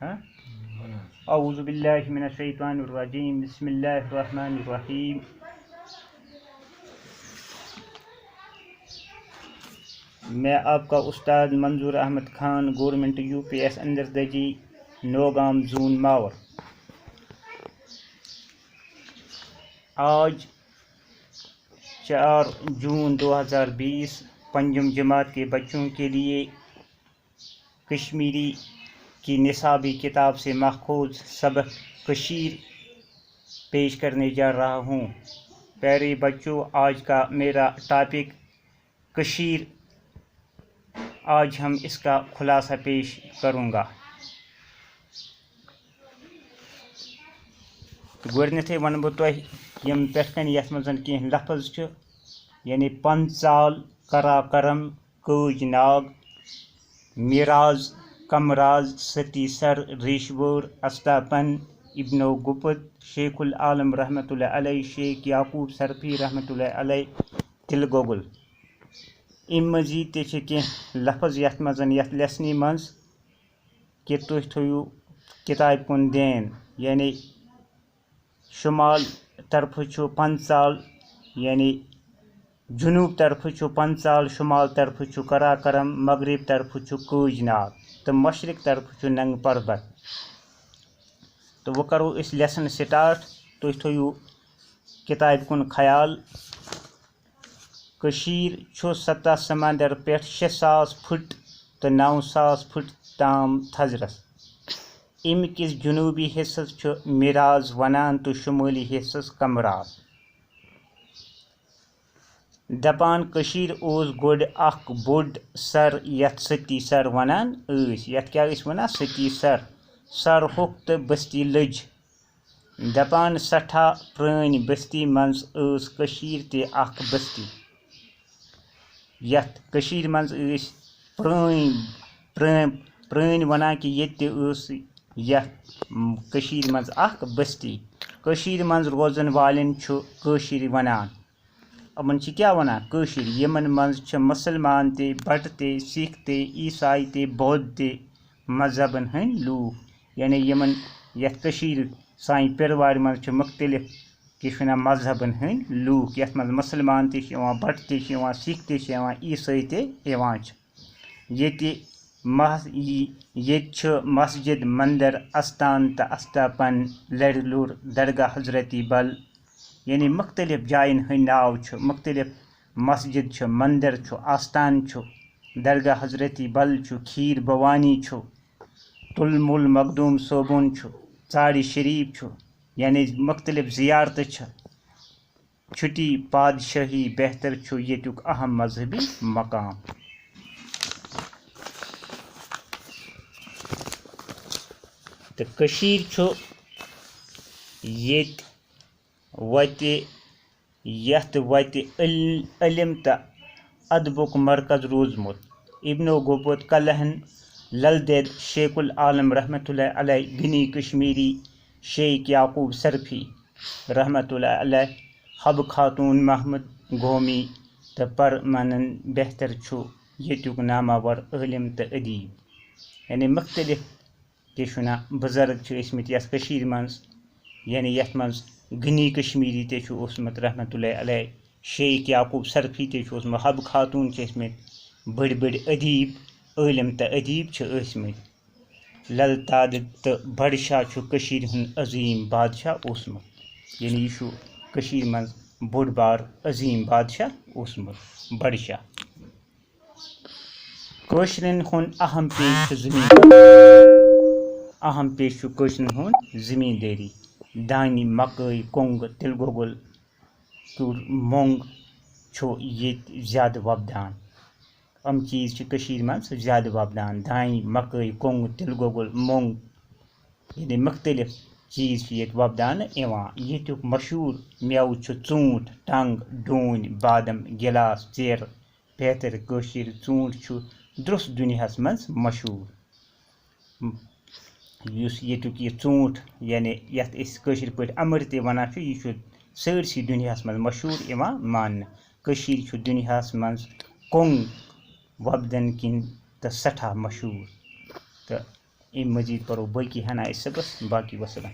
اعوذ باللہ من الشیطان الرجیم بسم اللہ الرحمن الرحیم. میں آپ کا استاد Manzoor Ahmad Khan, government UPS Andardaji, Nowgam zone Mawar. آج 4 جون 2020 پنجم جماعت کے بچوں کے لیے کشمیری کی نصابی کتاب سے ماخوذ سبق کشیر پیش کرنے جا رہا ہوں. پیارے بچوں، آج کا میرا ٹاپک کشیر. آج ہم اس کا خلاصہ پیش کروں گا. گۄڈنٮ۪تھٕے وَنہٕ بہٕ تۄہہِ یِم پٮ۪ٹھ کَنۍ یَتھ منٛز کینٛہہ لفظ چھِ، یعنی پنژال، کراکرم، کٲج ناگ، میراز، کمراز، ستی سر، ریشور، استاپن، ابنو گپت، شیخ العالم رحمۃ اللہ علیہ، شیخ یعقوب سرفی رحمۃ اللہ علیہ، تل گۄگُل. امہِ مزید تہِ چھِ کینٛہہ لفظ یَتھ منٛز یَتھ لیسنہِ منٛز کہِ تُہۍ تھٲیِو کِتابہِ کُن دھین. یعنی شمال طرفہٕ چھُ پنژال، یعنی جنوب طرفہٕ چھُ پنژال، شمال طرفہٕ چھُ کراکرم، مغرب طرفہٕ چھُ کٲج ناگ تہٕ مشرق طرفہٕ چھُ ننگ پربت. تہٕ وۄنۍ کرو أسۍ لیسن سٹارٹ. تُہۍ تھٲیِو کِتابہِ کُن خیال. کٔشیٖر چھُ سطح سمندر پٮ۪ٹھ 6000 فٹ تہٕ 9000 فٹ تام تھزرس. اَمہِ کِس جنوٗبی حصس چھُ میراز ونان تہٕ شمٲلی حصس کمراز. دپان کٔشیٖر اوس گۄڈٕ اکھ بوٚڑ سر یتھ ستی سر ونان ٲسۍ. یتھ کیٛاہ ٲسۍ ونان؟ ستی سر. سر ہوٚکھ تہٕ بستی لٔج. دپان سٮ۪ٹھاہ پرٛٲنۍ بستی منٛز ٲس کٔشیٖر تہِ اکھ بستی. یتھ کٔشیٖرِ منٛز ٲسۍ پرٛٲنۍ ونان کہِ ییٚتہِ تہِ ٲس یتھ کٔشیٖرِ منٛز اکھ بستی. کٔشیٖرِ منٛز روزن والٮ۪ن چھُ کٲشِرۍ ونان. یِمن چھِ کیٛاہ ونان؟ کٲشِرۍ. یِمن منٛز چھِ مُسلمان تہِ، بٹہٕ تہِ، سِکھ تہِ، عیٖساے تہِ، بودھ تہِ مذہبن ہٕنٛدۍ لوٗکھ. یعنی یِمن یتھ کٔشیٖرِ سانہِ پیٖروارِ منٛز چھِ مختلف کیٛاہ چھِ ونان مذہبن ہٕنٛدۍ لوٗکھ، یتھ منٛز مُسلمان تہِ چھِ یِوان، بٹہٕ تہِ چھِ یِوان، سِکھ تہِ چھِ یِوان، عیٖسٲے تہِ یِوان چھِ. ییٚتہِ چھُ مسجد، مندر، استان تہٕ استاپن، لرِ لوٚر، درگاہ حضرتی بل. یعنی مختلف جاین ہٕنٛدۍ ناو چھِ. مختلف مسجد چھُ، مندر چھُ، آستان چھُ، درگاہ حضرتی بل چھُ، کھیٖر بھوانی چھُ، تُل مُل مخدوٗم صٲبُن چھُ، ژارِ شریٖف چھُ. یعنی مختلف زیارتہٕ چھِ. چھُٹی پادشٲہی بہتر چھُ ییٚتیُک اہم مذہبی مقام. تہٕ کٔشیٖر چھُ یتھ وتہِ علم تہٕ ادبُک مرکز روٗدمُت. ابنو گوٚبُت، کلہن، لل دٮ۪د، شیخ العالم رحمۃ اللہ علیہ، غنی کشمیری، شیخ یعقوب سرفی رحمۃ اللہ علیہ، حبہٕ خاتون محمد گومی تہٕ پرمنن بہتر چھُ ییٚتیُک ناماور عٲلم تہٕ ادیٖب. یعنی مختلف کیٛاہ چھِ ونان بُزرگ چھِ ٲسمٕتۍ یتھ کٔشیٖرِ منٛز. یعنی یتھ منٛز غنی کشمیری تہِ چھُ اوسمُت رحمۃ اللہ علیہ، شیخ یعقوب سرفی تہِ چھُ اوسمُت، حبہٕ خاتون چھِ ٲسمٕتۍ، بٔڑۍ بٔڑۍ ادیٖب، عٲلم تہٕ ادیٖب چھِ ٲسمٕتۍ. لل تادٕ تہٕ بڑٕ شاہ چھُ کٔشیٖرِ ہُنٛد عظیٖم بادشاہ اوسمُت. یعنی یہِ چھُ کٔشیٖرِ منٛز بوٚڑ بار عظیٖم بادشاہ اوسمُت، بڑٕ شاہ. کٲشرٮ۪ن ہُنٛد اہم پیش چھُ کٲشرٮ۪ن ہُنٛد زٔمیٖندٲری. دانہِ، مکٲے، کۄنٛگ، تِلہٕ گۄگُل تہٕ مۄنٛگ چھُ ییٚتہِ زیادٕ وۄپدان. یِم چیٖز چھِ کٔشیٖرِ منٛز زیادٕ وۄپدان. دانہِ، مکٲے، کۄنٛگ، تِلہٕ گۄگُل، مۄنٛگ، یعنی مختلف چیٖز چھِ ییٚتہِ وۄپداونہٕ یِوان. ییٚتیُک مشہوٗر مٮ۪وٕ چھُ ژوٗنٛٹھ، ٹنٛگ، ڈوٗنۍ، بادم، گِلاس، ژیرٕ. بہتر کٲشِر ژوٗنٛٹھ چھُ درٛوٚس دُنیاہس منٛز مشہوٗر. یُس ییٚتیُک یہِ ژوٗنٛٹھ، یعنی یتھ أسۍ کٲشِر پٲٹھۍ اَمٕرۍ تہِ ونان چھِ، یہِ چھُ سٲرسٕے دُنیاہس منٛز مشہوٗر یِوان ماننہٕ. کٔشیٖر چھُ دُنیاہس منٛز کۄنٛگ وۄپدن کِنۍ تہٕ سٮ۪ٹھاہ مشہوٗر. تہٕ مزید پرو باقی ہنا صبح باقی وسلام.